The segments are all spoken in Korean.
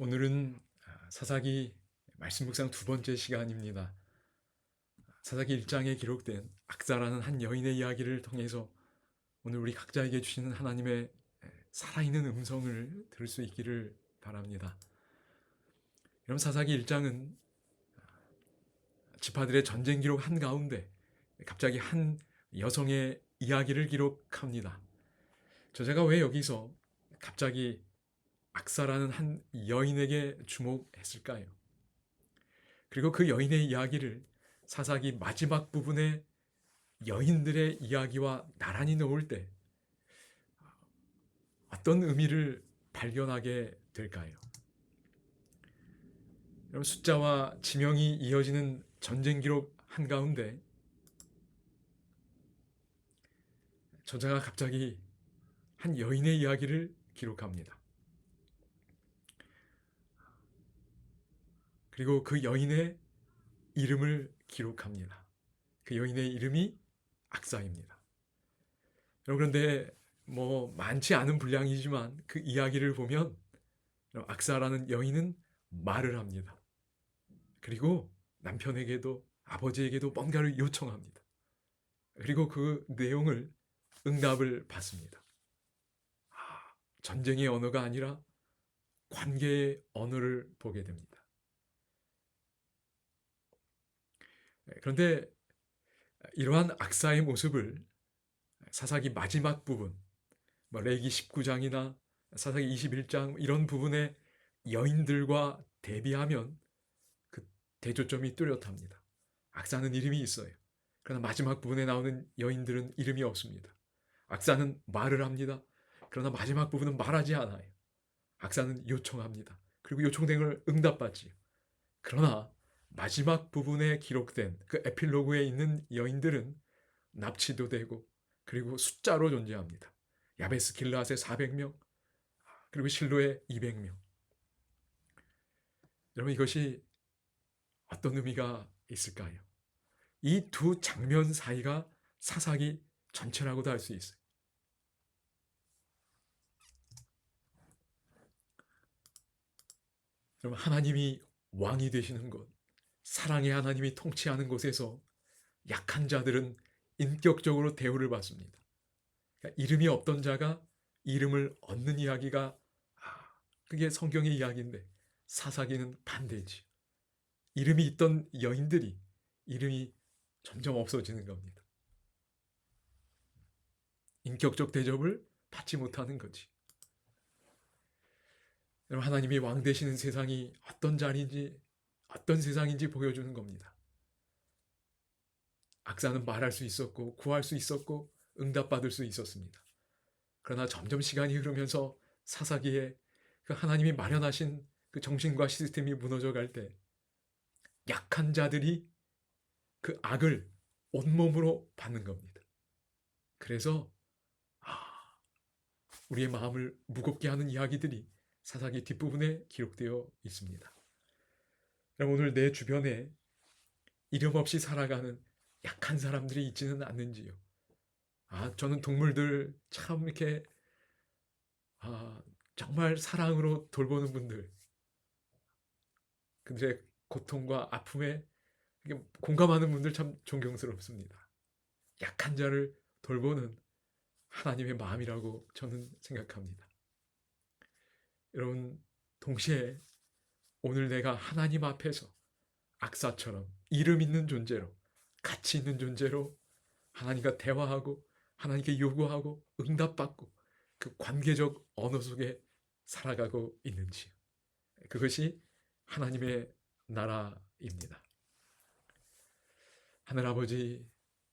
오늘은 사사기 말씀 묵상 두 번째 시간입니다. 사사기 1장에 기록된 악사라는 한 여인의 이야기를 통해서 오늘 우리 각자에게 주시는 하나님의 살아있는 음성을 들을 수 있기를 바랍니다. 여러분, 사사기 1장은 지파들의 전쟁 기록 한가운데 갑자기 한 여성의 이야기를 기록합니다. 저자가 왜 여기서 갑자기 악사라는 한 여인에게 주목했을까요? 그리고 그 여인의 이야기를 사사기 마지막 부분에 여인들의 이야기와 나란히 놓을 때 어떤 의미를 발견하게 될까요? 여러분, 숫자와 지명이 이어지는 전쟁 기록 한가운데 저자가 갑자기 한 여인의 이야기를 기록합니다. 그리고 그 여인의 이름을 기록합니다. 그 여인의 이름이 악사입니다. 그런데 많지 않은 분량이지만 그 이야기를 보면 악사라는 여인은 말을 합니다. 그리고 남편에게도 아버지에게도 뭔가를 요청합니다. 그리고 그 내용을 응답을 받습니다. 전쟁의 언어가 아니라 관계의 언어를 보게 됩니다. 그런데 이러한 악사의 모습을 사사기 마지막 부분, 레위기 19장이나 사사기 21장 이런 부분의 여인들과 대비하면 그 대조점이 뚜렷합니다. 악사는 이름이 있어요. 그러나 마지막 부분에 나오는 여인들은 이름이 없습니다. 악사는 말을 합니다. 그러나 마지막 부분은 말하지 않아요. 악사는 요청합니다. 그리고 요청된 걸 응답받지요. 그러나 마지막 부분에 기록된 그 에필로그에 있는 여인들은 납치도 되고 그리고 숫자로 존재합니다. 야베스 길르앗에 400명, 그리고 실로에 200명. 여러분, 이것이 어떤 의미가 있을까요? 이 두 장면 사이가 사사기 전체라고도 할 수 있어요. 여러분, 하나님이 왕이 되시는 곳, 사랑의 하나님이 통치하는 곳에서 약한 자들은 인격적으로 대우를 받습니다. 그러니까 이름이 없던 자가 이름을 얻는 이야기가 그게 성경의 이야기인데 사사기는 반대지. 이름이 있던 여인들이 이름이 점점 없어지는 겁니다. 인격적 대접을 받지 못하는 거지. 여러분, 하나님이 왕 되시는 세상이 어떤 자리인지 어떤 세상인지 보여주는 겁니다. 악사는 말할 수 있었고 구할 수 있었고 응답받을 수 있었습니다. 그러나 점점 시간이 흐르면서 사사기에 그 하나님이 마련하신 그 정신과 시스템이 무너져 갈 때 약한 자들이 그 악을 온몸으로 받는 겁니다. 그래서 우리의 마음을 무겁게 하는 이야기들이 사사기 뒷부분에 기록되어 있습니다. 오늘 내 주변에 이름 없이 살아가는 약한 사람들이 있지는 않는지요? 저는 동물들 참 이렇게 정말 사랑으로 돌보는 분들, 그들의 고통과 아픔에 공감하는 분들 참 존경스럽습니다. 약한 자를 돌보는 하나님의 마음이라고 저는 생각합니다. 여러분, 동시에 오늘 내가 하나님 앞에서 악사처럼 이름 있는 존재로, 가치 있는 존재로 하나님과 대화하고 하나님께 요구하고 응답받고 그 관계적 언어 속에 살아가고 있는지, 그것이 하나님의 나라입니다. 하늘아버지,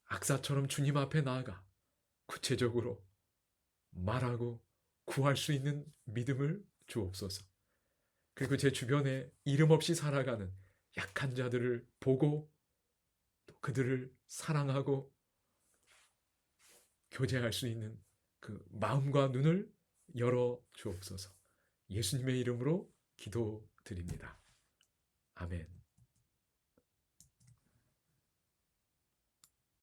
악사처럼 주님 앞에 나아가 구체적으로 말하고 구할 수 있는 믿음을 주옵소서. 그리고 제 주변에 이름 없이 살아가는 약한 자들을 보고 또 그들을 사랑하고 교제할 수 있는 그 마음과 눈을 열어 주옵소서. 예수님의 이름으로 기도드립니다. 아멘.